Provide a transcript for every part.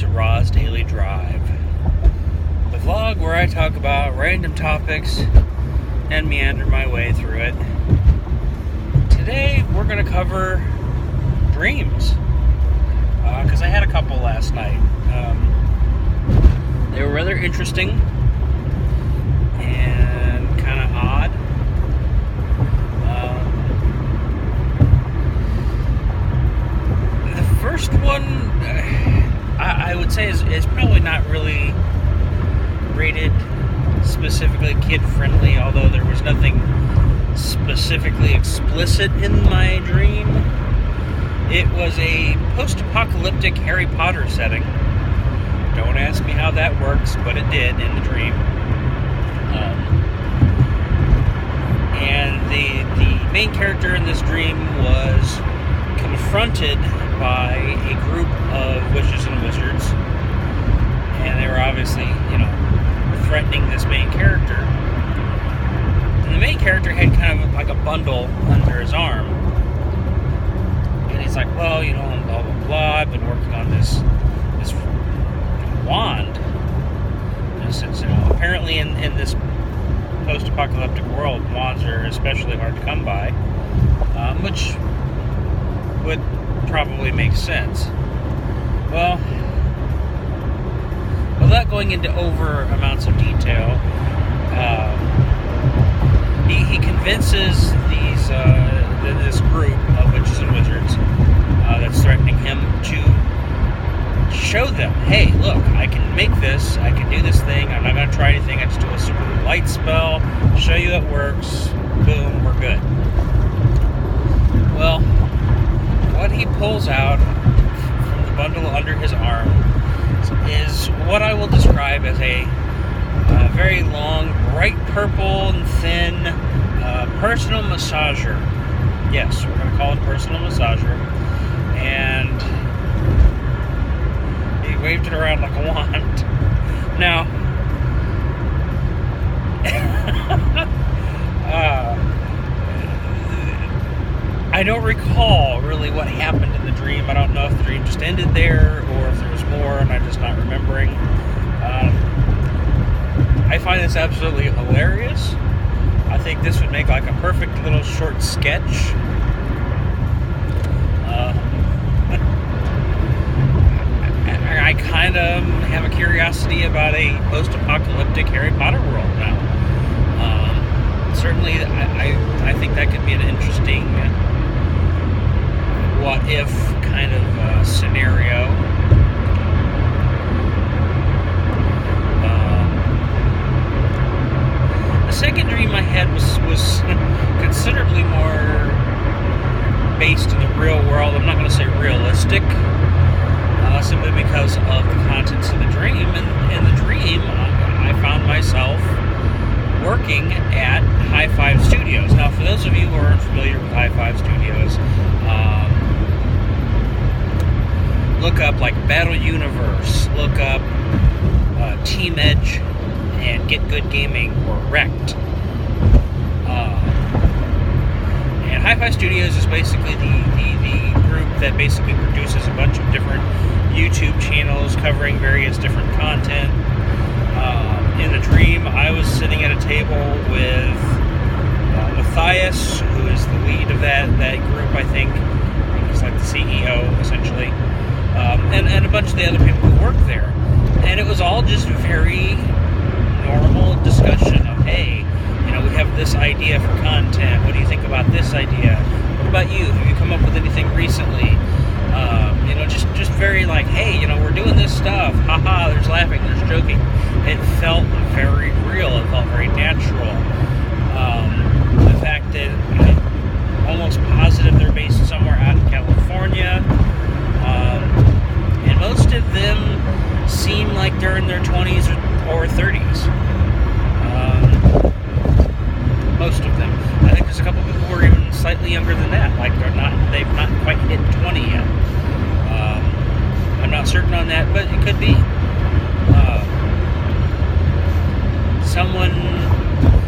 to Raw's Daily Drive, the vlog where I talk about random topics and meander my way through it. Today we're going to cover dreams, because I had a couple last night. They were rather interesting and kind of odd. The first one, I would say, is probably not really rated specifically kid-friendly, although there was nothing specifically explicit in my dream. It was a post-apocalyptic Harry Potter setting. Don't ask me how that works, but it did in the dream. And the main character in this dream was confronted by a group of witches and wizards, and they were obviously, threatening this main character. And the main character had kind of like a bundle under his arm, and he's like, well, blah blah blah, I've been working on this wand. And since apparently in this post-apocalyptic world, wands are especially hard to come by, which would probably make sense. Well, without going into over amounts of detail, he convinces this group of witches and wizards that's threatening him to show them, hey, look, I can make this, I can do this thing, I'm not going to try anything, I just do a super light spell, show you it works, boom, we're good. Well, what he pulls out from the bundle under his arm is what I will describe as a very long, bright purple and thin personal massager. Yes, we're going to call it personal massager. And he waved it around like a wand. Now, I don't recall really what happened in the dream. I don't know if the dream just ended there or if there was more and I'm just not remembering. I find this absolutely hilarious. I think this would make like a perfect little short sketch. I kind of have a curiosity about a post-apocalyptic Harry Potter world now. Certainly, I think that could be an interesting what-if kind of scenario. The second dream I had was considerably more based in the real world. I'm not going to say realistic, simply because of the contents of the dream. And in the dream, I found myself working at High Five Studios. Now, for those of you who aren't familiar with High Five Studios, look up like Battle Universe, look up Team Edge, and Get Good Gaming or Wrecked. And High Five Studios is basically the group that basically produces a bunch of different YouTube channels covering various different content. In the dream, I was sitting at a table with Matthias, who is the lead of that group, I think. He's like the CEO, essentially. And a bunch of the other people who work there. And it was all just very normal discussion of, hey, we have this idea for content. What do you think about this idea? What about you? Have you come up with anything recently? Just very like, hey, we're doing this stuff. Haha, there's laughing, there's joking. It felt very real. It felt very natural. The fact that I'm almost positive they're based somewhere out in California. And most of them seem like they're in their 20s or 30s. Most of them. I think there's a couple people who are even slightly younger than that. Like they've not quite hit 20 yet. I'm not certain on that, but it could be.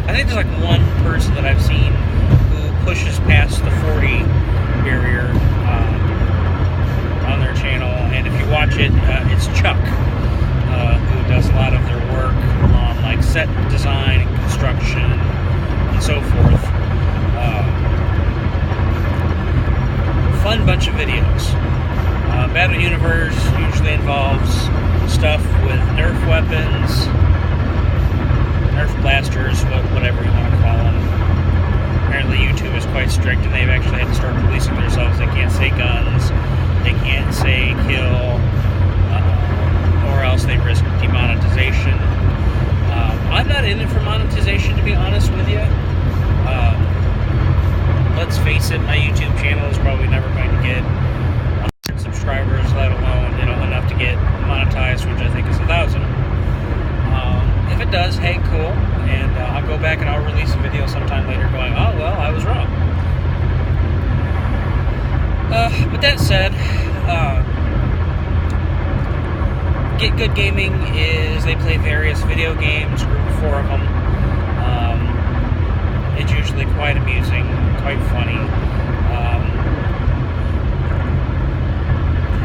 I think there's like one person that I've seen who pushes past the 40 barrier on their channel, and if you watch it, it's Chuck. fun bunch of videos. Battle Universe usually involves stuff with Nerf weapons, Nerf blasters, whatever you want to call them. Apparently YouTube is quite strict, and they've actually had to start policing themselves. They can't say guns, they can't say kill, or else they risk demonetization. I'm not in it for monetization, to be honest with you. Let's face it, my YouTube channel is probably never going to get 100 subscribers, let alone enough to get monetized, which I think is 1,000. If it does, hey, cool, and I'll go back and I'll release a video sometime later going, oh well, I was wrong. But that said, Get Good Gaming they play various video games, group of 4 of them. It's usually quite amusing, quite funny.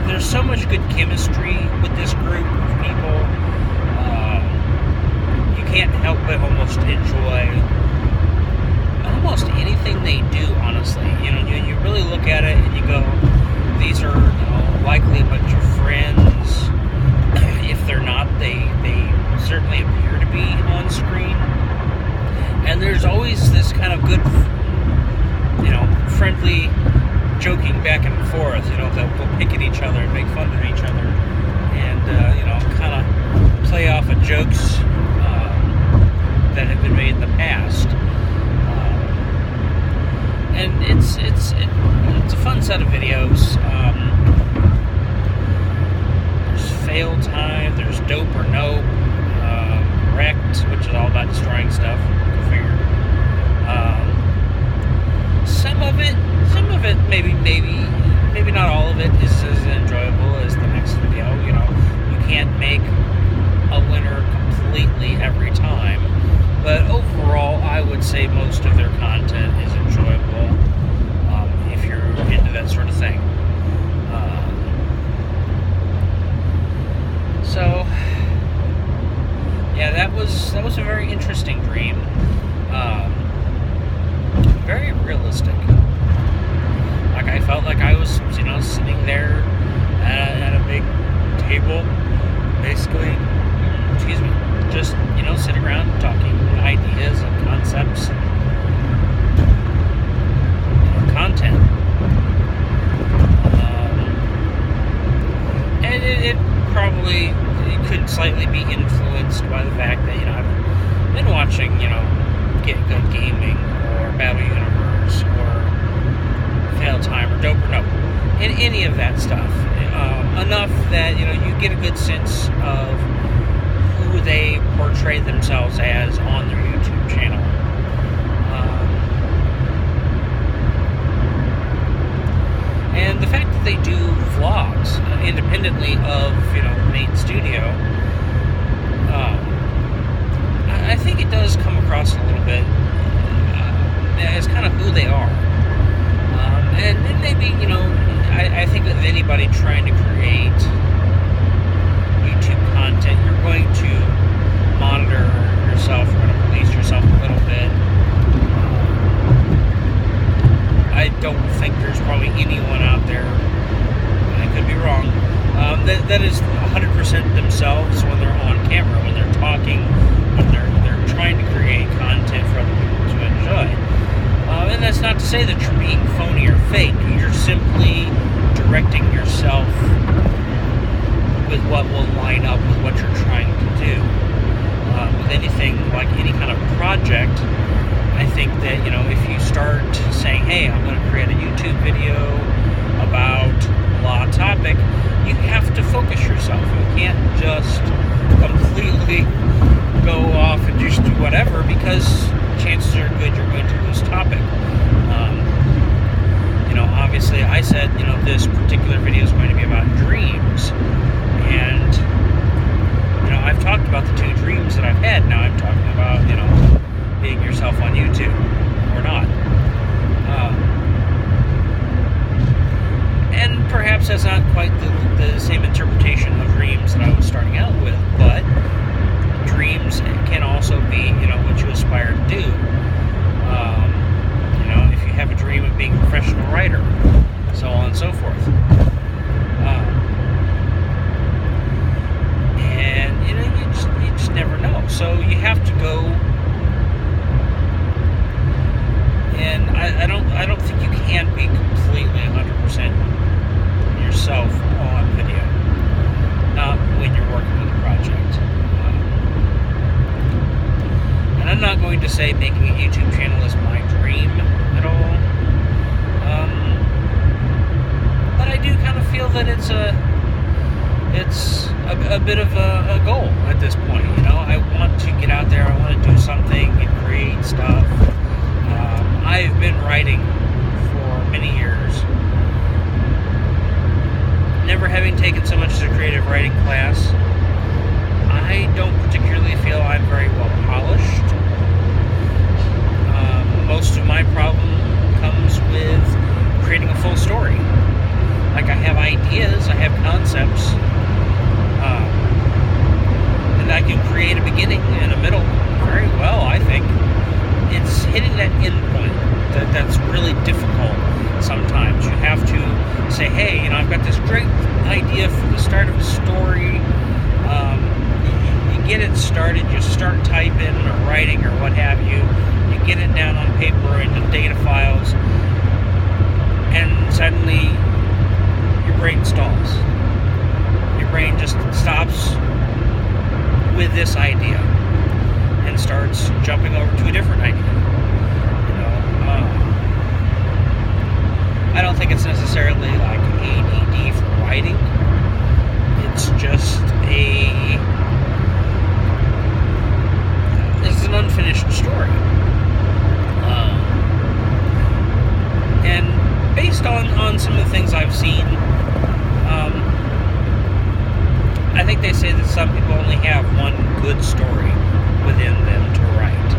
There's so much good chemistry with this group of people. You can't help but almost enjoy almost anything they do, honestly. You really look at it and you go, these are likely a bunch of friends. If they're not, they certainly appear to be on screen. And there's always this kind of good, friendly joking back and forth. They'll pick at each other and make fun of each other, and kind of play off of jokes that have been made in the past. And it's a fun set of videos. There's Fail Time, there's Dope or Nope, Wrecked, which is all about destroying stuff. Go figure. Some of it, maybe not all of it is as enjoyable as the next video. You can't make a winner completely every time, but overall, I would say most of their content is enjoyable if you're into that sort of thing. So, yeah, that was a very interesting dream. Very realistic. Like, I felt like I was, sitting there at a big table, basically, just, sitting around talking ideas and concepts and content. And it probably could slightly be influenced by the fact that, I've been watching, Get Good Gaming, or Battle Universe, or Fail Time, or Dope or Nope, and any of that stuff. Enough that, you get a good sense of who they portray themselves as on their YouTube channel. And the fact that they do vlogs independently of, the main studio, I think it does come across a little bit as kind of who they are. And maybe, I think that anybody trying to create YouTube content, you're going to monitor yourself, you're going to police yourself a little bit. I don't think there's probably anyone out there, I could be wrong, that is 100% themselves when they're on camera, when they're talking, when they're trying to create content for other people to enjoy. And that's not to say that you're being phony or fake. You're simply directing yourself with what will line up with what you're trying to do. With anything like any kind of project, I think that, if you start saying, hey, I'm going to create a YouTube video about a topic, you have to focus yourself. You can't just completely go off and just do whatever, because chances are good you're going to lose topic. Obviously, I said, this particular video is going to be about dreams, and, I've talked about the 2 dreams that I've had. Now I'm talking about, being yourself on YouTube, or not. And perhaps that's not quite the same interpretation of dreams that I was starting out with, but dreams can also be, what you aspire to do. If you have a dream of being a professional writer, so on and so forth. And you just never know. So you have to go. And I don't think you can be completely 100% yourself on video. Not when you're working with a project. And I'm not going to say making a YouTube channel is my dream at all. But I do kind of feel that it's a bit of a goal at this point. I want to get out there. I want to do something and create stuff. I've been writing for many years. Never having taken so much as a creative writing class, I don't particularly feel I'm very well polished. Most of my problem comes with creating a full story. Like, I have ideas, I have concepts, and I can create a beginning and a middle very well, I think. It's hitting that end point that's really difficult sometimes. You have to say, hey, I've got this great idea for the start of a story. You get it started, you start typing or writing or what have you. You get it down on paper into data files, and suddenly your brain stalls. Your brain just stops with this idea and starts jumping over to a different idea. I don't think it's necessarily like ADD for writing. It's just it's an unfinished story. And based on some of the things I've seen, I think they say that some people only have one good story within them to write.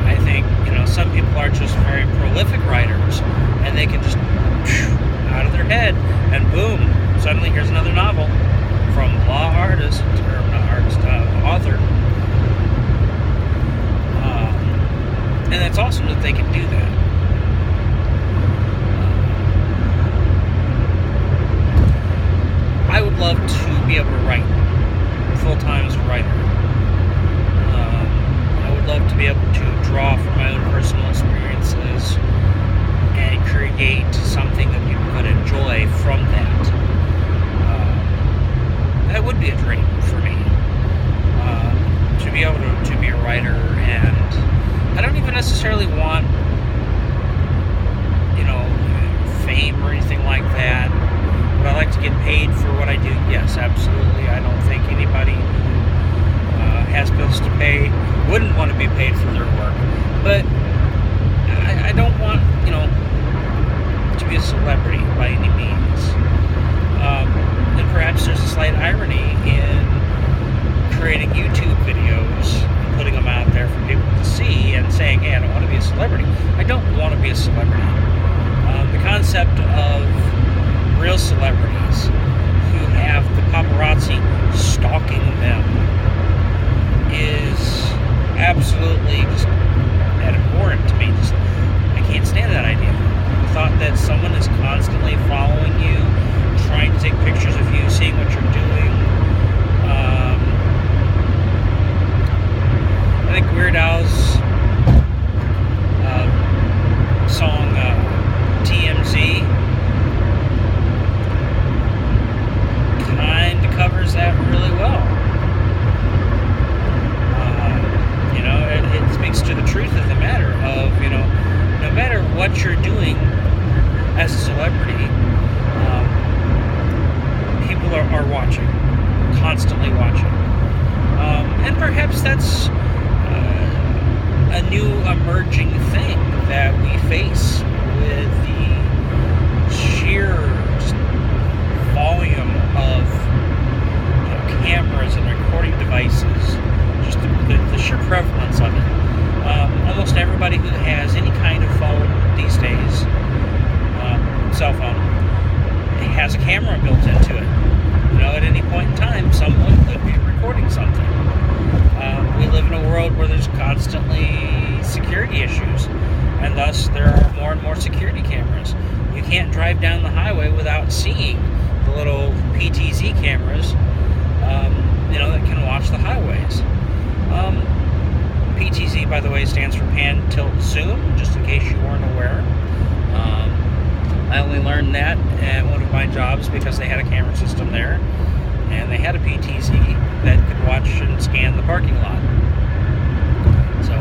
I think, some people are just very prolific writers, and they can just out of their head, and boom, suddenly here's another novel from author. And it's awesome that they can do that. I would love to be able to write full-time as a writer. I would love to be able to draw from my own personal experiences and create something that people could enjoy from that. That would be a dream for me. To be able to be a writer, and I don't even necessarily want, fame or anything like that. Would I like to get paid for what I do? Yes, absolutely. I don't think anybody who has bills to pay wouldn't want to be paid for their work. But I don't want, to be a celebrity by any means. And perhaps there's a slight irony in creating YouTube videos and putting them out there for people to see and saying, hey, I don't want to be a celebrity. I don't want to be a celebrity. The concept of real celebrities who have the paparazzi stalking them is absolutely just abhorrent to me. I can't stand that idea. The thought that someone is constantly following you, trying to take pictures of you, seeing what you're doing. I think Weird Al's song TMZ kind of covers that really well. It speaks to the truth of the matter of, no matter what you're doing as a celebrity, people are watching, constantly watching. And perhaps that's a new emerging thing that we face with the sheer volume of cameras and recording devices, just the sheer prevalence of it. Almost everybody who has any kind of phone these days, cell phone, has a camera built into it. At any point in time, someone could be recording something. We live in a world where there's constantly security issues, and more and more security cameras. You can't drive down the highway without seeing the little PTZ cameras, that can watch the highways. PTZ, by the way, stands for Pan Tilt Zoom, just in case you weren't aware. I only learned that at one of my jobs because they had a camera system there, and they had a PTZ that could watch and scan the parking lot. So,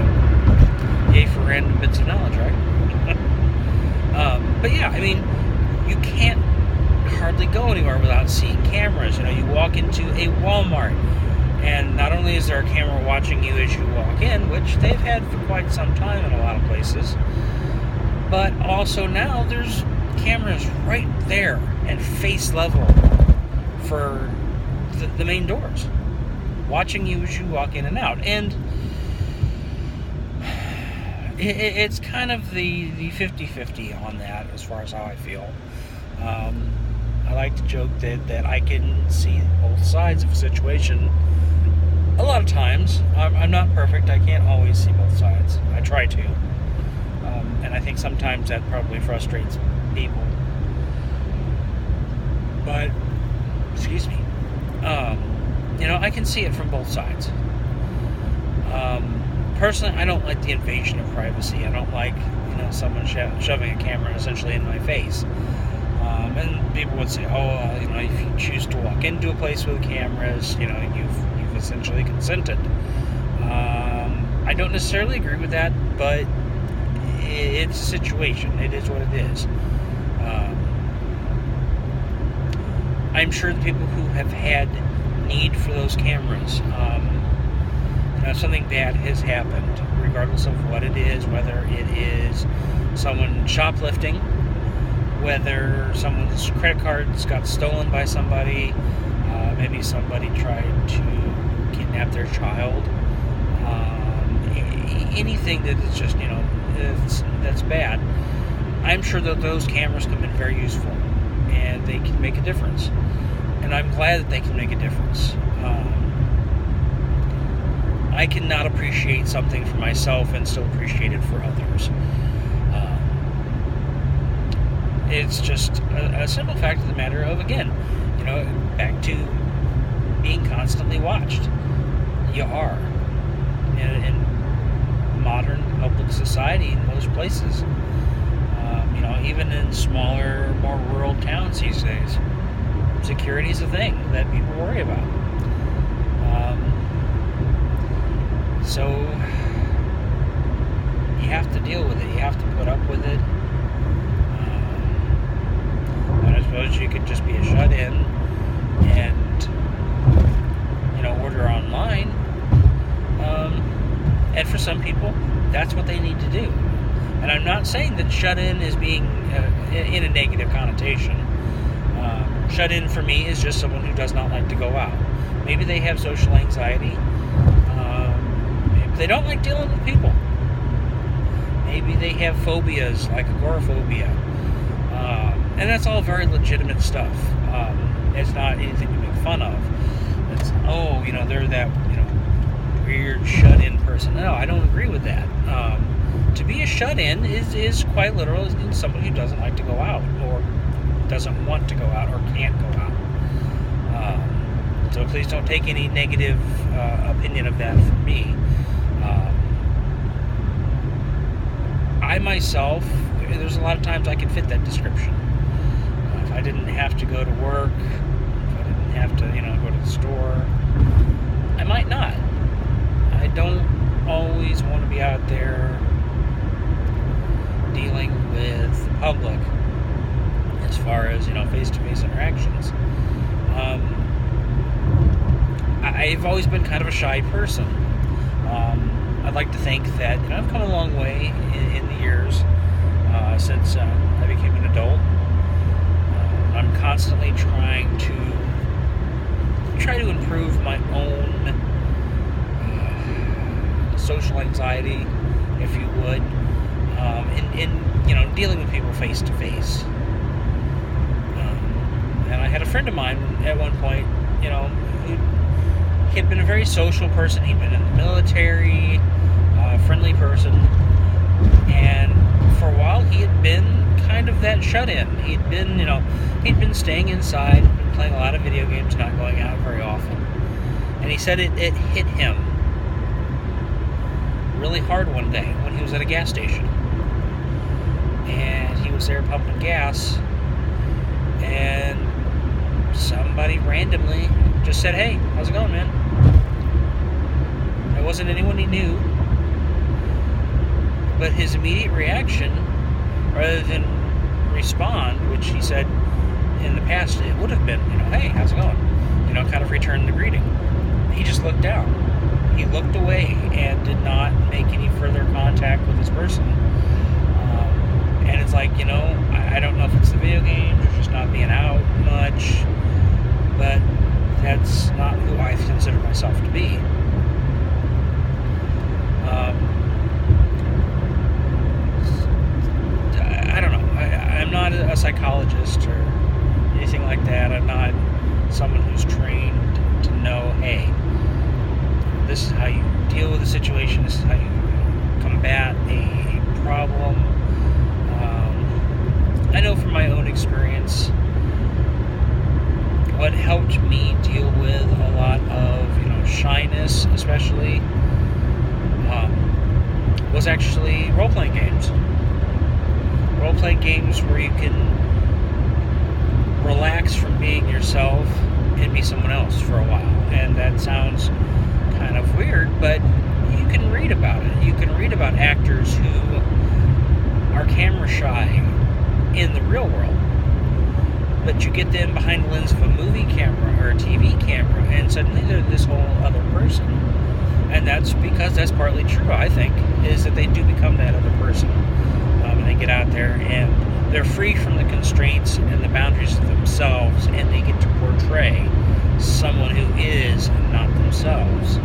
yay for random bits of knowledge, right? But yeah, I mean, you can't hardly go anywhere without seeing cameras. You walk into a Walmart, and not only is there a camera watching you as you walk in, which they've had for quite some time in a lot of places, but also now there's cameras right there and face level for the main doors, watching you as you walk in and out. And it's kind of the 50-50 on that as far as how I feel. I like to joke that I can see both sides of a situation. A lot of times, I'm not perfect. I can't always see both sides. I try to. And I think sometimes that probably frustrates people. But, excuse me. I can see it from both sides. Personally, I don't like the invasion of privacy. I don't like, someone shoving a camera essentially in my face. And people would say, if you choose to walk into a place with cameras, you've essentially consented. I don't necessarily agree with that, but it's a situation. It is what it is. I'm sure the people who have had need for those cameras, if something bad has happened, regardless of what it is, whether it is someone shoplifting, whether someone's credit cards got stolen by somebody, maybe somebody tried to kidnap their child, anything that is just, that's bad. I'm sure that those cameras come in very useful, and they can make a difference. And I'm glad that they can make a difference. I cannot appreciate something for myself and still appreciate it for others. It's just a simple fact of the matter of, again, back to being constantly watched. You are. In modern public society in most places. Even in smaller, more rural towns these days, security is a thing that people worry about. So you have to deal with it. You have to put up with it. I suppose you could just be a shut-in and order online. And for some people, that's what they need to do. And I'm not saying that shut-in is being in a negative connotation. Shut-in for me is just someone who does not like to go out. Maybe they have social anxiety. Maybe they don't like dealing with people. Maybe they have phobias like agoraphobia. And that's all very legitimate stuff. It's not anything to make fun of. It's, they're that, weird shut-in person. No, I don't agree with that. To be a shut-in is quite literal. It's somebody who doesn't like to go out, or doesn't want to go out, or can't go out. So please don't take any negative opinion of that from me. I myself, there's a lot of times I can fit that description. If I didn't have to go to work, if I didn't have to, go to the store, I might not. I don't always want to be out there dealing with the public as far as, face-to-face interactions. I've always been kind of a shy person. I'd like to think that I've come a long way in the years since I became an adult. I'm constantly trying to improve my own social anxiety, if you would, in dealing with people face to face. And I had a friend of mine at one point, he had been a very social person. He'd been in the military, friendly person, and for a while, he had been kind of that shut-in. He'd been staying inside, been playing a lot of video games, not going out very often. And he said it hit him really hard one day when he was at a gas station. And he was there pumping gas, and somebody randomly just said, "Hey, how's it going, man?" It wasn't anyone he knew, but his immediate reaction, rather than respond, which he said in the past it would have been, "Hey, how's it going?" Kind of return the greeting. He just looked down. He looked away and did not make any further contact with this person. And it's like, I don't know if it's the video games or just not being out much, but that's not who I consider myself to be. I don't know. I'm not a psychologist or anything like that. I'm not someone who's trained to know, hey, this is how you deal with a situation, this is how you combat a problem. I know from my own experience, what helped me deal with a lot of, shyness, especially, was actually role-playing games. Role-playing games where you can relax from being yourself and be someone else for a while. And that sounds kind of weird, but you can read about it. You can read about actors who are camera shy in the real world, but you get them behind the lens of a movie camera or a TV camera, and suddenly they're this whole other person. And that's because that's partly true, I think, is that they do become that other person. And they get out there and they're free from the constraints and the boundaries of themselves, and they get to portray someone who is not themselves,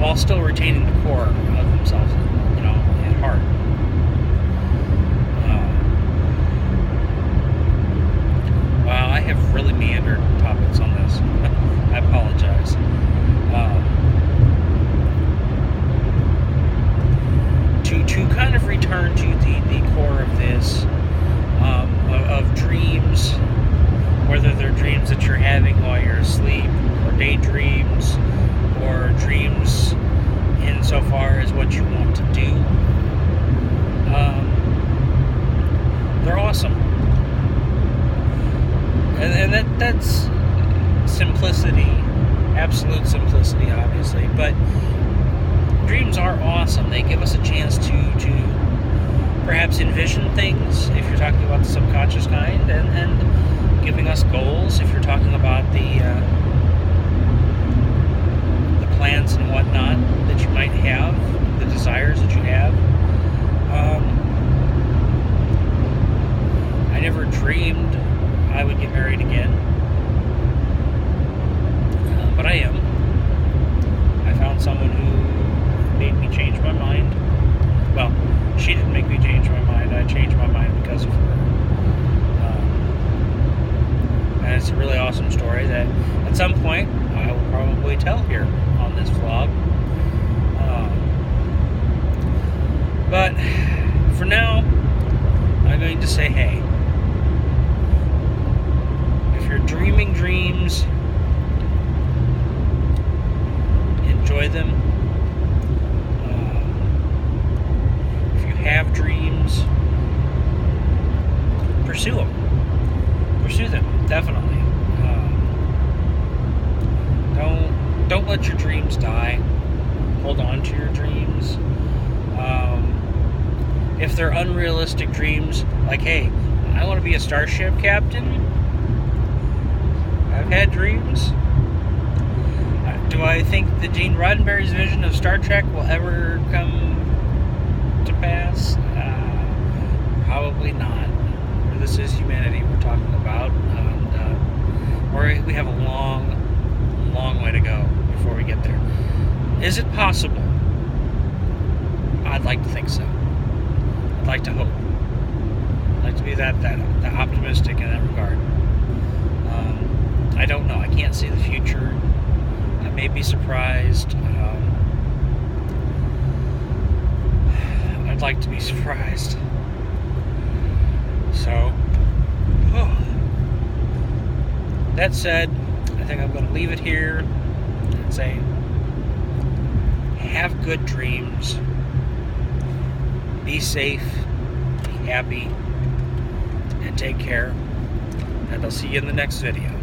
while still retaining the core of themselves, at heart. Wow, I have really meandered topics on this. I apologize. To kind of return to the core of this, of dreams, whether they're dreams that you're having while you're asleep, or daydreams, or dreams insofar as what you want to do. They're awesome. And that's simplicity, absolute simplicity, obviously, but dreams are awesome. They give us a chance to perhaps envision things, if you're talking about the subconscious kind, and giving us goals, if you're talking about the plans and whatnot that you might have, the desires that you have. I never dreamed I would get married again, but I am. I found someone who made me change my mind. Well, she didn't make me change my mind. I changed my mind because of her. And it's a really awesome story that at some point I will probably tell here on this vlog. But for now, I'm going to say, hey, if you're dreaming dreams, enjoy them. If you have dreams, pursue them. Pursue them, definitely. Don't let your dreams die. Hold on to your dreams. If they're unrealistic dreams, like, hey, I want to be a starship captain. I've had dreams. Do I think that Gene Roddenberry's vision of Star Trek will ever come to pass? Probably not. This is humanity we're talking about. And we have a long, long way to go before we get there. Is it possible? I'd like to think so. I'd like to hope. I'd like to be that optimistic in that regard. I don't know. I can't see the future. I may be surprised. I'd like to be surprised. So, that said, I think I'm going to leave it here and say, have good dreams, be safe, be happy, and take care. And I'll see you in the next video.